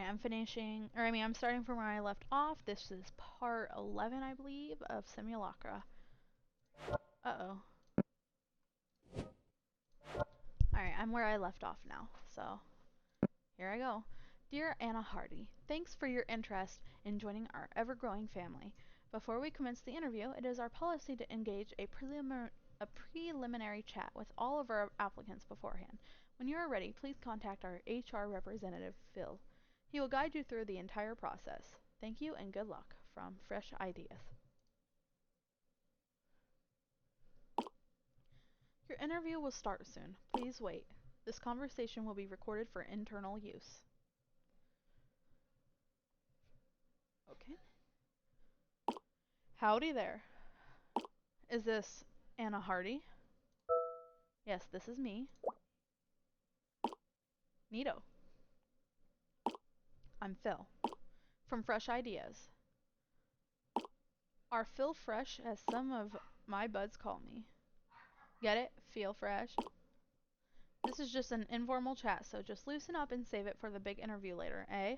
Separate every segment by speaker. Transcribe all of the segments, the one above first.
Speaker 1: I'm finishing, or I mean, I'm starting from where I left off. This is part 11, I believe, of Simulacra. Uh-oh. Alright, I'm where I left off now, so here I go. Dear Anna Hardy, thanks for your interest in joining our ever-growing family. Before we commence the interview, it is our policy to engage a preliminary chat with all of our applicants beforehand. When you are ready, please contact our HR representative, Phil. He will guide you through the entire process. Thank you and good luck. From Fresh Ideas. Your interview will start soon. Please wait. This conversation will be recorded for internal use. Okay. Howdy there. Is this Anna Hardy? Yes, this is me. Neato. I'm Phil. From Fresh Ideas. Are Phil Fresh, as some of my buds call me. Get it? Feel fresh? This is just an informal chat, so just loosen up and save it for the big interview later, eh?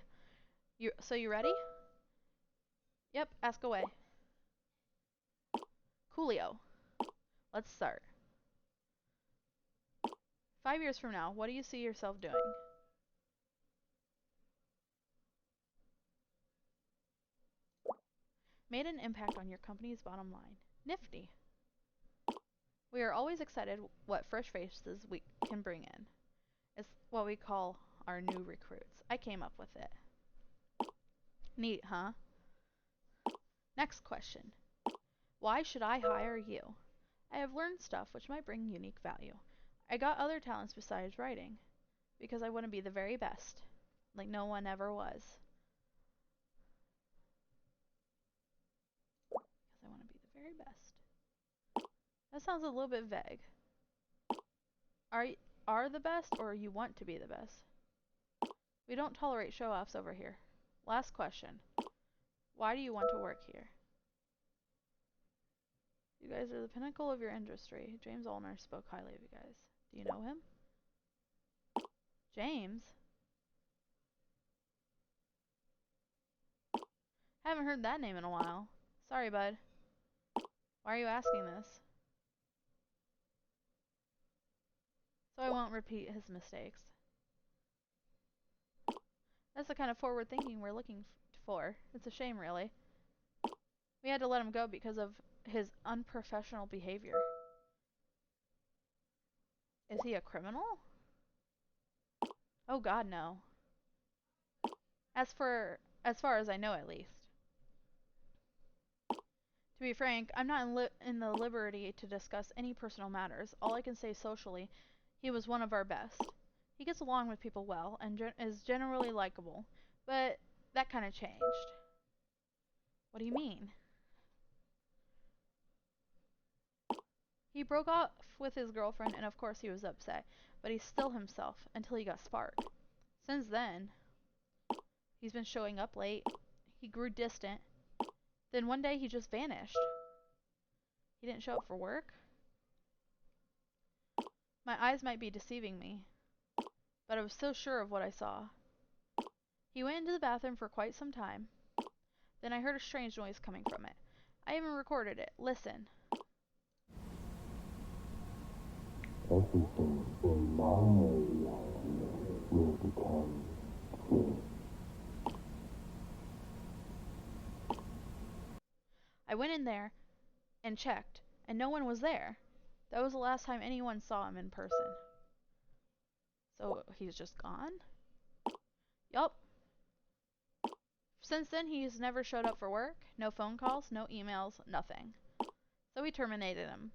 Speaker 1: So you ready? Yep, ask away. Coolio. Let's start. 5 years from now, what do you see yourself doing? Made an impact on your company's bottom line. Nifty. We are always excited what fresh faces we can bring in. It's what we call our new recruits. I came up with it. Neat, huh? Next question. Why should I hire you? I have learned stuff which might bring unique value. I got other talents besides writing. Because I want to be the very best. Like no one ever was. Because I want to be the very best. That sounds a little bit vague. Are the best, or you want to be the best? We don't tolerate show-offs over here. Last question. Why do you want to work here? You guys are the pinnacle of your industry. James Olner spoke highly of you guys. Do you know him? James? Haven't heard that name in a while. Sorry, bud. Why are you asking this? So I won't repeat his mistakes. That's the kind of forward thinking we're looking for. It's a shame, really. We had to let him go because of his unprofessional behavior. Is he a criminal? Oh God, no. As far as I know, at least. To be frank, I'm not in the liberty to discuss any personal matters. All I can say socially, he was one of our best. He gets along with people well and is generally likable, but that kind of changed. What do you mean? He broke off with his girlfriend, and of course he was upset, but he's still himself until he got sparked. Since then, he's been showing up late. He grew distant. Then one day he just vanished. He didn't show up for work? My eyes might be deceiving me, but I was so sure of what I saw. He went into the bathroom for quite some time. Then I heard a strange noise coming from it. I even recorded it. Listen.
Speaker 2: Everything in my reality will become true.
Speaker 1: I went in there and checked, and no one was there. That was the last time anyone saw him in person. So he's just gone? Yup. Since then, he's never showed up for work. No phone calls, no emails, nothing. So we terminated him.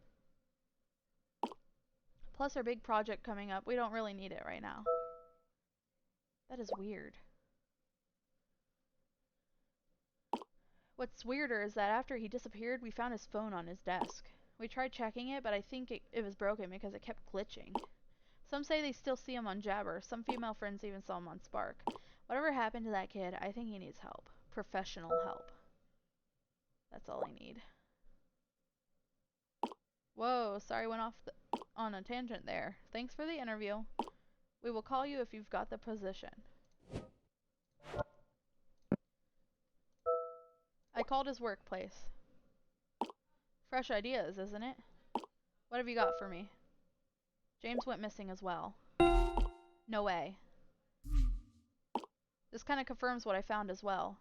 Speaker 1: Plus our big project coming up, we don't really need it right now. That is weird. What's weirder is that after he disappeared, we found his phone on his desk. We tried checking it, but I think it was broken because it kept glitching. Some say they still see him on Jabber. Some female friends even saw him on Spark. Whatever happened to that kid, I think he needs help. Professional help. That's all I need. Whoa, sorry, went off on a tangent there. Thanks for the interview. We will call you if you've got the position. called his workplace. Fresh ideas, isn't it? What have you got for me? James went missing as well. No way. This kind of confirms what I found as well.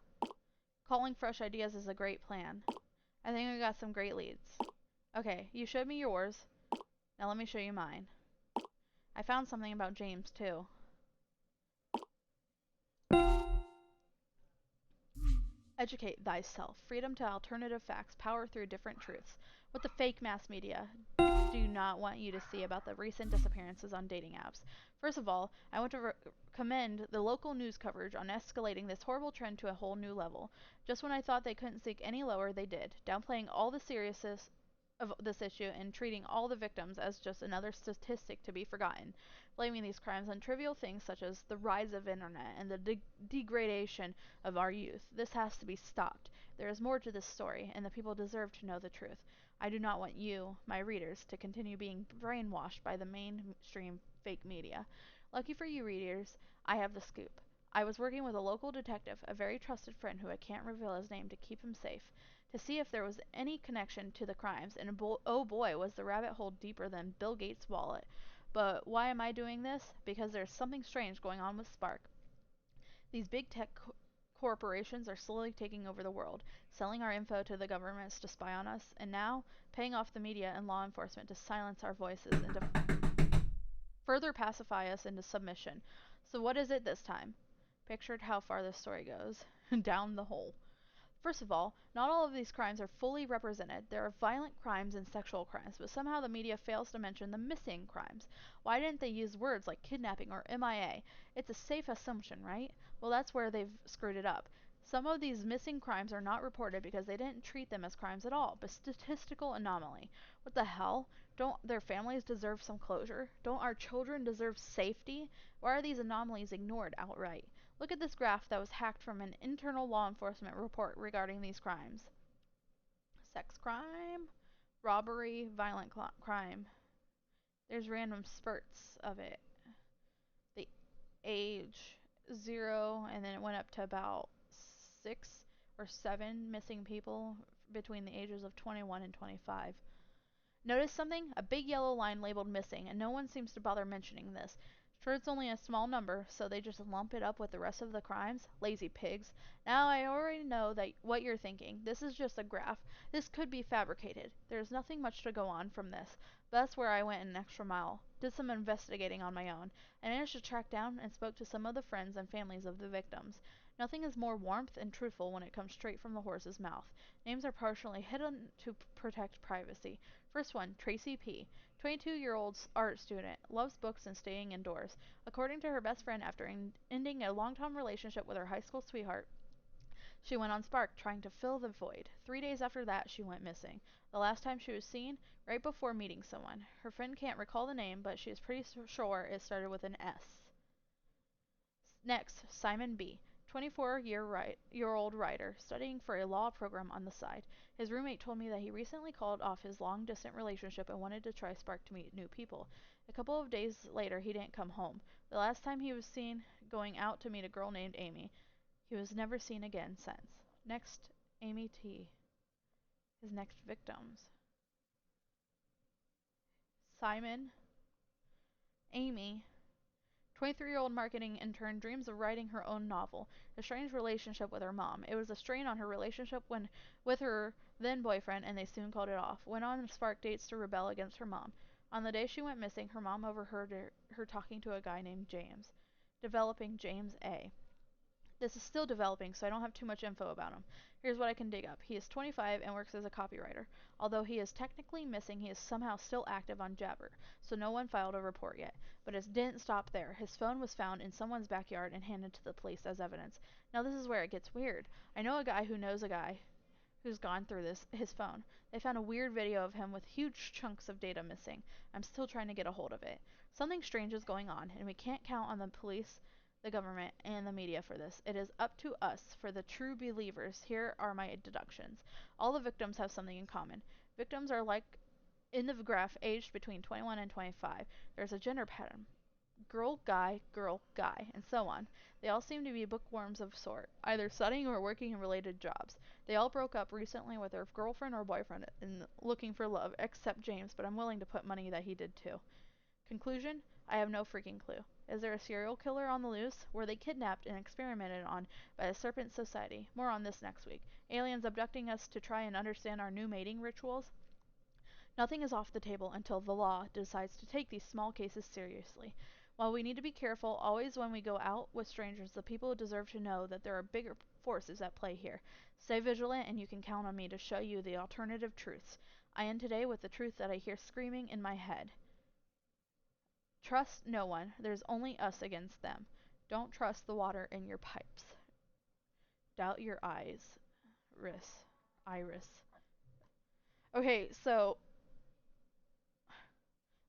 Speaker 1: Calling fresh ideas is a great plan. I think we got some great leads. Okay, you showed me yours. Now let me show you mine. I found something about James, too. Educate thyself. Freedom to alternative facts. Power through different truths. What the fake mass media do not want you to see about the recent disappearances on dating apps. First of all, I want to commend the local news coverage on escalating this horrible trend to a whole new level. Just when I thought they couldn't sink any lower, they did, downplaying all the seriousness of this issue and treating all the victims as just another statistic to be forgotten, blaming these crimes on trivial things such as the rise of internet and the degradation of our youth. This has to be stopped. There is more to this story, and the people deserve to know the truth. I do not want you, my readers, to continue being brainwashed by the mainstream fake media. Lucky for you, readers, I have the scoop. I was working with a local detective, a very trusted friend who I can't reveal his name to keep him safe, to see if there was any connection to the crimes, and oh boy, was the rabbit hole deeper than Bill Gates' wallet. But why am I doing this? Because there's something strange going on with Spark. These big tech corporations are slowly taking over the world, selling our info to the governments to spy on us, and now paying off the media and law enforcement to silence our voices and to further pacify us into submission. So what is it this time? Pictured how far this story goes. Down the hole. First of all, not all of these crimes are fully represented. There are violent crimes and sexual crimes, but somehow the media fails to mention the missing crimes. Why didn't they use words like kidnapping or MIA? It's a safe assumption, right? Well, that's where they've screwed it up. Some of these missing crimes are not reported because they didn't treat them as crimes at all, but statistical anomaly. What the hell? Don't their families deserve some closure? Don't our children deserve safety? Why are these anomalies ignored outright? Look at this graph that was hacked from an internal law enforcement report regarding these crimes. Sex crime, robbery, violent crime. There's random spurts of it. The age 0, and then it went up to about 6 or 7 missing people between the ages of 21 and 25. Notice something? A big yellow line labeled missing, and no one seems to bother mentioning this. Sure, it's only a small number, so they just lump it up with the rest of the crimes? Lazy pigs. Now I already know that what you're thinking. This is just a graph. This could be fabricated. There's nothing much to go on from this. But that's where I went an extra mile. Did some investigating on my own. I managed to track down and spoke to some of the friends and families of the victims. Nothing is more warmth and truthful when it comes straight from the horse's mouth. Names are partially hidden to protect privacy. First one, Tracy P. 22-year-old art student, loves books and staying indoors. According to her best friend, after ending a long-term relationship with her high school sweetheart, she went on Spark, trying to fill the void. 3 days after that, she went missing. The last time she was seen, right before meeting someone. Her friend can't recall the name, but she is pretty sure it started with an S. Next, Simon B. 24-year-old writer, studying for a law program on the side. His roommate told me that he recently called off his long-distance relationship and wanted to try Spark to meet new people. A couple of days later, he didn't come home. The last time he was seen going out to meet a girl named Amy. He was never seen again since. Next, Amy T. His next victims. Simon, Amy, 23-year-old marketing intern dreams of writing her own novel. A strange relationship with her mom. It was a strain on her relationship with her then boyfriend, and they soon called it off. Went on Spark dates to rebel against her mom. On the day she went missing, her mom overheard her talking to a guy named James. Developing James A. This is still developing, so I don't have too much info about him. Here's what I can dig up. He is 25 and works as a copywriter. Although he is technically missing, he is somehow still active on Jabber, so no one filed a report yet. But it didn't stop there. His phone was found in someone's backyard and handed to the police as evidence. Now this is where it gets weird. I know a guy who knows a guy who's gone through his phone. They found a weird video of him with huge chunks of data missing. I'm still trying to get a hold of it. Something strange is going on, and we can't count on the police, the government, and the media for this. It is up to us, for the true believers. Here are my deductions. All the victims have something in common. Victims are like in the graph aged between 21 and 25. There's a gender pattern. girl, guy, and so on. They all seem to be bookworms of sort, either studying or working in related jobs. They all broke up recently with their girlfriend or boyfriend and looking for love, except James, but I'm willing to put money that he did too. Conclusion? I have no freaking clue. Is there a serial killer on the loose? Were they kidnapped and experimented on by the Serpent Society? More on this next week. Aliens abducting us to try and understand our new mating rituals? Nothing is off the table until the law decides to take these small cases seriously. While we need to be careful always when we go out with strangers, the people deserve to know that there are bigger forces at play here. Stay vigilant and you can count on me to show you the alternative truths. I end today with the truth that I hear screaming in my head. Trust no one. There's only us against them. Don't trust the water in your pipes. Doubt your eyes. Iris. Okay, so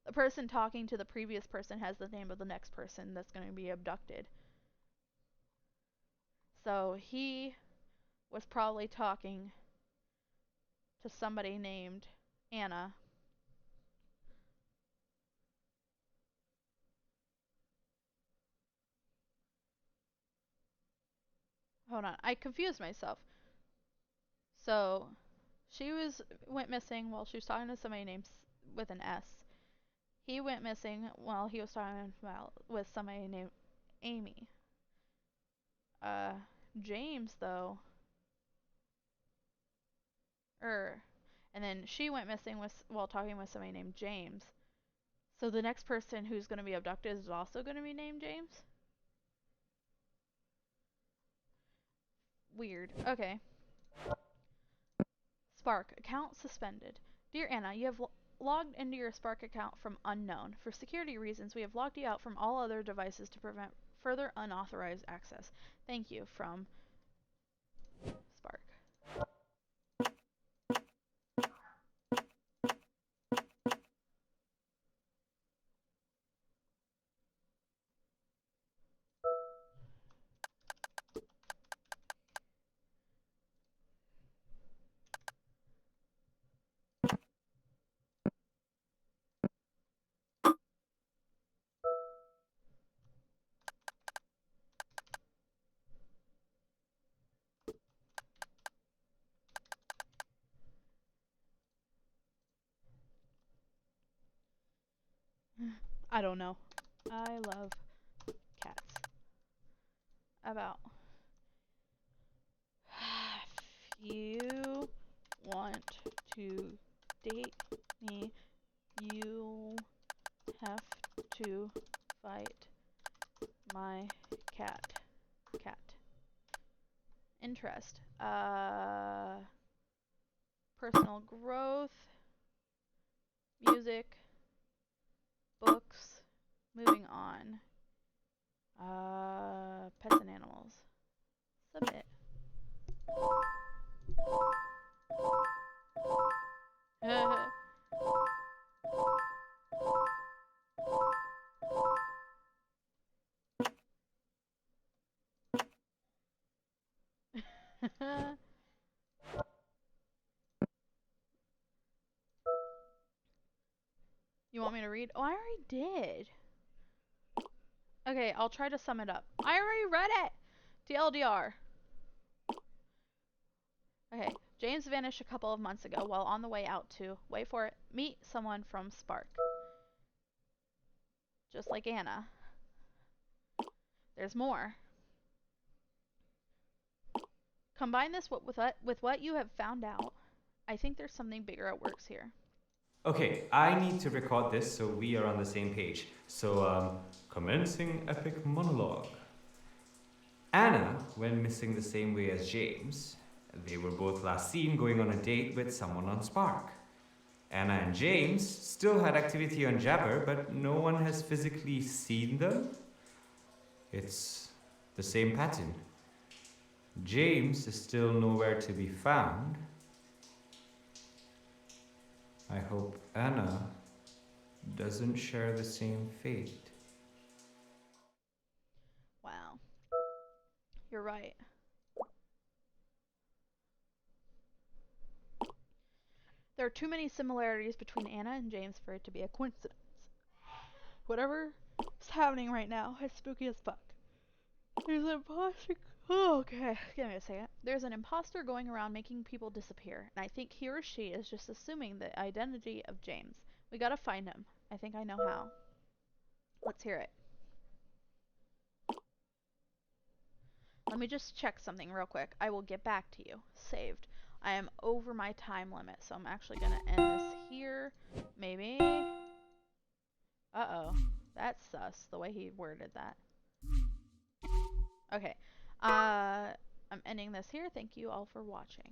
Speaker 1: the person talking to the previous person has the name of the next person that's going to be abducted. So he was probably talking to somebody named Anna. Hold on, I confused myself. So went missing while she was talking to somebody named with an S. He went missing while he was talking with somebody named Amy. Uh, James though, and then she went missing while talking with somebody named James. So the next person who's going to be abducted is also going to be named James? Weird. Okay. Spark. Account suspended. Dear Anna, you have logged into your Spark account from unknown. For security reasons, we have logged you out from all other devices to prevent further unauthorized access. Thank you from Spark. I don't know. I love cats. About if you want to date me, you have to fight my cat. Cat. Interest. Personal growth. Music. Books. Moving on. Pets and animals. Submit. You want me to read? Oh, I already did. Okay, I'll try to sum it up. I already read it! TLDR. Okay, James vanished a couple of months ago while on the way out to, wait for it, meet someone from Spark. Just like Anna. There's more. Combine this with what you have found out. I think there's something bigger at work here.
Speaker 3: Okay, I need to record this so we are on the same page. So, commencing epic monologue. Anna went missing the same way as James. They were both last seen going on a date with someone on Spark. Anna and James still had activity on Jabber, but no one has physically seen them. It's the same pattern. James is still nowhere to be found. I hope Anna doesn't share the same fate.
Speaker 1: Wow. You're right. There are too many similarities between Anna and James for it to be a coincidence. Whatever It's happening right now. It's spooky as fuck. There's an imposter. Oh, okay, give me a second. There's an imposter going around making people disappear, and I think he or she is just assuming the identity of James. We gotta find him. I think I know how. Let's hear it. Let me just check something real quick. I will get back to you. Saved. I am over my time limit, so I'm actually gonna end this here. Maybe. Uh-oh. That's sus, the way he worded that. Okay. I'm ending this here. Thank you all for watching.